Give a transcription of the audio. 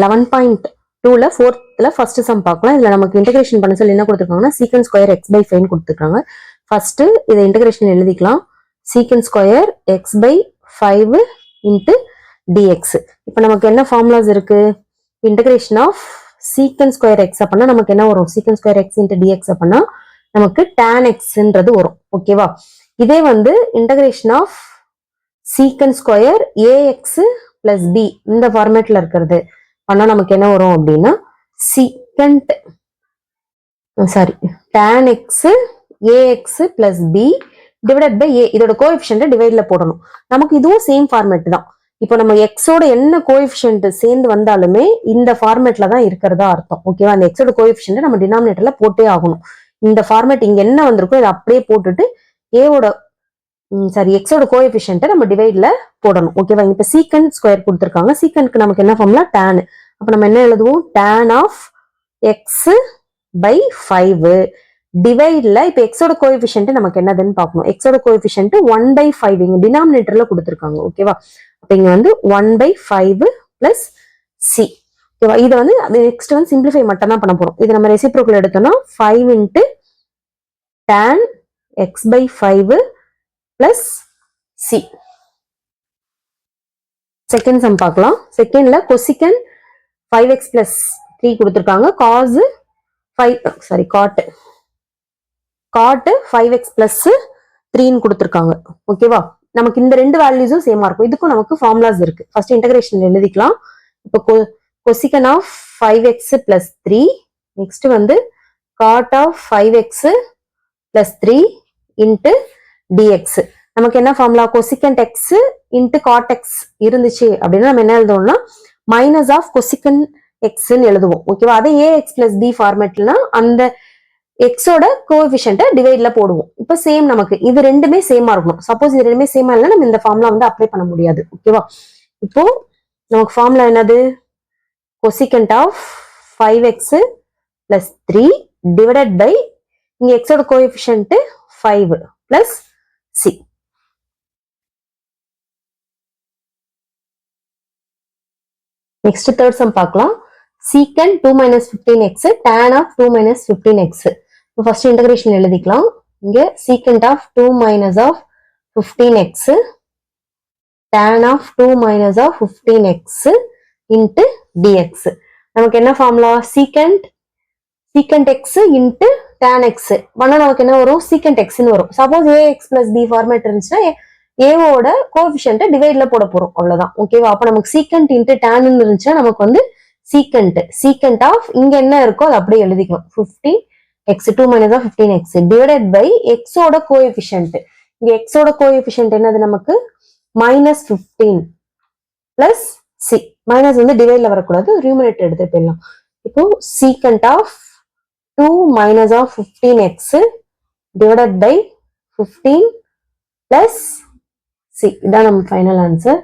11.2ல ஃபோர்த்ல first sum பார்க்கலாம். இதுல நமக்கு இன்டகிரேஷன் பண்ண சொல்லி என்ன கொடுத்துருக்காங்கன்னா secant square x by five கொடுத்துருக்காங்க. ஃபர்ஸ்ட் இதை இன்டகிரேஷன் எழுதிக்கலாம். Secant square x by five into dx. இப்போ நமக்கு என்ன ஃபார்முலாஸ் இருக்கு? Integration of secant square x அப்படின்னா நமக்கு என்ன வரும்? சீக்கன் ஸ்கொயர் எக்ஸ் இன்ட்டு டிஎக்ஸ் அப்படின்னா நமக்கு tan எக்ஸ்ன்றது வரும். ஓகேவா? இதே வந்து integration of secant square a x plus b இந்த ஃபார்மேட்ல இருக்கிறது பண்ணா நமக்கு என்ன வரும் அப்படின்னா secant tan x a x plus b divided by a. இதோட கோஎஃபிஷியன்ட் டிவைட்ல போடணும். நமக்கு இதுவும் சேம் ஃபார்மேட் தான். இப்போ நம்ம எக்ஸோட என்ன கோஎஃபிஷியன்ட் சேர்ந்து வந்தாலுமே இந்த ஃபார்மேட்ல தான் இருக்கிறதா அர்த்தம். ஓகேவா? அந்த எக்ஸோட கோஎஃபிஷியன்ட் நம்ம டினாமினேட்டர்ல போட்டே ஆகணும். இந்த ஃபார்மேட் இங்க என்ன வந்திருக்கோ இதை அப்படியே போட்டுட்டு ஏவோட எக்ஸோட கோஎஃபிஷியன்ட்டை நம்ம டிவைட்ல போடணும். ஓகேவா? இப்ப சீக்கண்ட் ஸ்கொயர் கொடுத்துருக்காங்க. சீக்கண்ட்க்கு நமக்கு என்ன ஃபார்முலா? tan. அப்ப நம்ம என்ன எழுதுவோம்? tan of x by five டிவைட்ல இப்ப எக்ஸோட கோஎஃபிஷியன்ட் நமக்கு என்னதுன்னு பார்க்கணும். எக்ஸோட கோஎஃபிஷியன்ட் 1/5 இங்க டினாமினேட்டர்ல கொடுத்துருக்காங்க. ஓகேவா? அப்ப இங்க வந்து 1/5 பிளஸ் சி. ஓகேவா? இதை வந்து நெக்ஸ்ட் வந்து சிம்பிளிஃபை மட்டும் தான் பண்ண போறோம். இது நம்ம ரெசிப்ரோக்கல் எடுத்தோம்னா 5 into tan x by five plus C. Second sum பார்க்கலாம். செகண்ட்ல கொசிகன் 5x பிளஸ் 3 கொடுத்துருக்காங்க. காஸ் 5 காட் 5x பிளஸ் 3 கொடுத்துருக்காங்க. ஓகேவா? நமக்கு இந்த ரெண்டு வேல்யூஸும் சேமா இருக்கும். இதுக்கும் நமக்கு ஃபார்முலாஸ் இருக்கு. ஃபர்ஸ்ட் இன்டகிரேஷன் எழுதிக்கலாம். இப்போ cosec of 5x plus 3 next வந்து cot of 5x plus 3 into dx. நமக்கு என்ன formula? Cosecant x into cot x இருந்துச்சு அப்படின்னா நம்ம என்ன எழுதுவோம்னா மைனஸ் ஆஃப் கொசிகன் எக்ஸ்ன்னு எழுதுவோம். ஓகேவா? அதே ஏஎக்ஸ் பிளஸ் பி ஃபார்மேட்லனா அந்த எக்ஸோட கோஎஃபிஷியன்ட்டை டிவைட்ல போடுவோம். இப்போ சேம் நமக்கு இது ரெண்டுமே சேமா இருக்கணும். சப்போஸ் இது ரெண்டுமே சேமா இல்லைன்னா நம்ம இந்த ஃபார்முலா வந்து அப்ளை பண்ண முடியாது. ஓகேவா? இப்போ நமக்கு ஃபார்முலா என்னது? Cosecant of 5x plus 3 divided by இங்க எக்ஸோட coefficient 5 plus C. Next third sum பார்க்கலாம். Secant 2 minus 15x tan of 2 minus 15x. First integration எழுதிக்கலாம். இங்க secant of 2 minus of 15x tan of 2 minus of 15x into dx. நமக்கு என்ன formula? Secant x into tan x பண்ணா நமக்கு என்ன வரும்? Secant xன்னு வரும். Suppose ax plus b format இருந்துச்சுன்னா ஏவோட கோஎஃபிஷியன்ட்டை டிவைட்ல போட போறோம். அவ்வளவுதான். ஓகேவா? அப்ப நமக்கு சீக்கண்ட் இன்ட்டு tan இருந்துச்சுன்னா நமக்கு வந்து சீக்கண்ட் ஆஃப் இங்க என்ன இருக்கோ அதை அப்படியே எழுதிக்கணும். 15x 2 minus of 15x divided by எக்ஸோட கோஎஃபிஷியன்ட். இங்க எக்ஸோட கோஎஃபிஷியன்ட் என்னது? நமக்கு -15 பிளஸ் சி. மைனஸ் வந்து டிவைட்ல வரக்கூடாது, நியூமரேட்டர் எடுத்து போயிடலாம். இப்போ secant of 2 minus of 15x divided by 15 plus C. இதான் நம்ம ஃபைனல் ஆன்சர்.